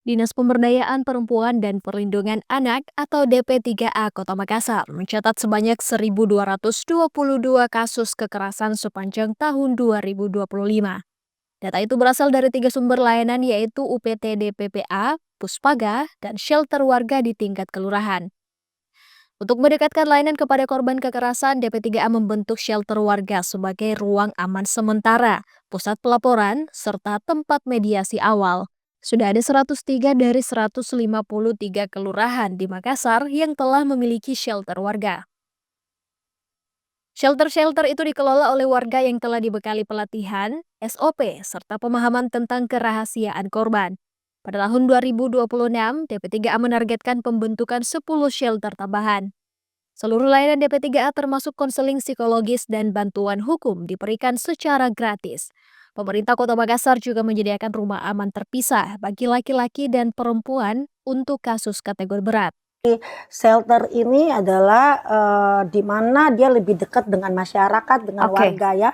Dinas Pemberdayaan Perempuan dan Perlindungan Anak atau DP3A Kota Makassar mencatat sebanyak 1.222 kasus kekerasan sepanjang tahun 2025. Data itu berasal dari 3 sumber layanan yaitu UPTD PPA, Puspaga, dan shelter warga di tingkat kelurahan. Untuk mendekatkan layanan kepada korban kekerasan, DP3A membentuk shelter warga sebagai ruang aman sementara, pusat pelaporan, serta tempat mediasi awal. Sudah ada 103 dari 153 kelurahan di Makassar yang telah memiliki shelter warga. Shelter-shelter itu dikelola oleh warga yang telah dibekali pelatihan, SOP, serta pemahaman tentang kerahasiaan korban. Pada tahun 2026, DP3A menargetkan pembentukan 10 shelter tambahan. Seluruh layanan DP3A termasuk konseling psikologis dan bantuan hukum diberikan secara gratis. Pemerintah Kota Makassar juga menyediakan rumah aman terpisah bagi laki-laki dan perempuan untuk kasus kategori berat. Shelter ini adalah, di mana dia lebih dekat dengan masyarakat, dengan Oke. warga ya.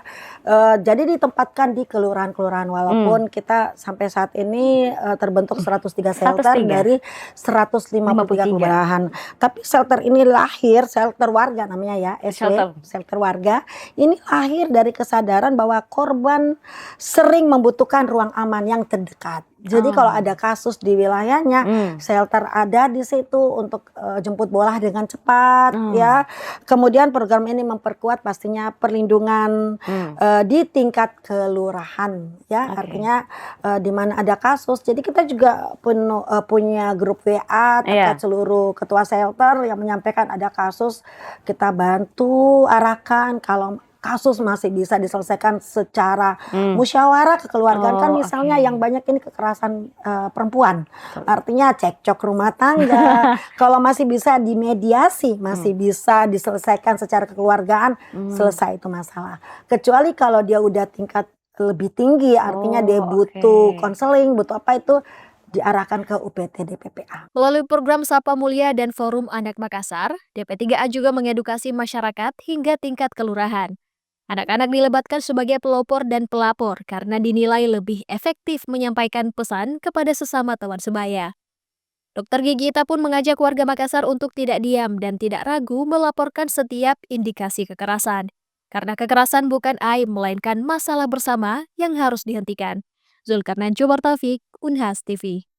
Jadi ditempatkan di kelurahan-kelurahan walaupun kita sampai saat ini, terbentuk 103 shelter 103. dari 153 kelurahan. Tapi shelter ini lahir, shelter warga namanya ya, Shelter. shelter warga, ini lahir dari kesadaran bahwa korban sering membutuhkan ruang aman yang terdekat. Jadi kalau ada kasus di wilayahnya, shelter ada di situ untuk jemput bola dengan cepat ya. Kemudian program ini memperkuat pastinya perlindungan di tingkat kelurahan ya. Oke. Artinya di mana ada kasus. Jadi kita juga punya grup WA terkait seluruh ketua shelter yang menyampaikan ada kasus, kita bantu arahkan kalau kasus masih bisa diselesaikan secara musyawarah kekeluargaan kan misalnya yang banyak ini kekerasan perempuan. Artinya cekcok rumah tangga. Kalau masih bisa dimediasi, masih bisa diselesaikan secara kekeluargaan, selesai itu masalah. Kecuali kalau dia udah tingkat lebih tinggi, artinya dia butuh konseling, butuh apa itu diarahkan ke UPTD PPA. Melalui program Sapa Mulia dan Forum Anak Makassar, DP3A juga mengedukasi masyarakat hingga tingkat kelurahan. Anak-anak dilebatkan sebagai pelopor dan pelapor karena dinilai lebih efektif menyampaikan pesan kepada sesama teman sebaya. Dokter Gigi Ita pun mengajak warga Makassar untuk tidak diam dan tidak ragu melaporkan setiap indikasi kekerasan. Karena kekerasan bukan aib, melainkan masalah bersama yang harus dihentikan. Zulkarnain Taufik, Unhas TV.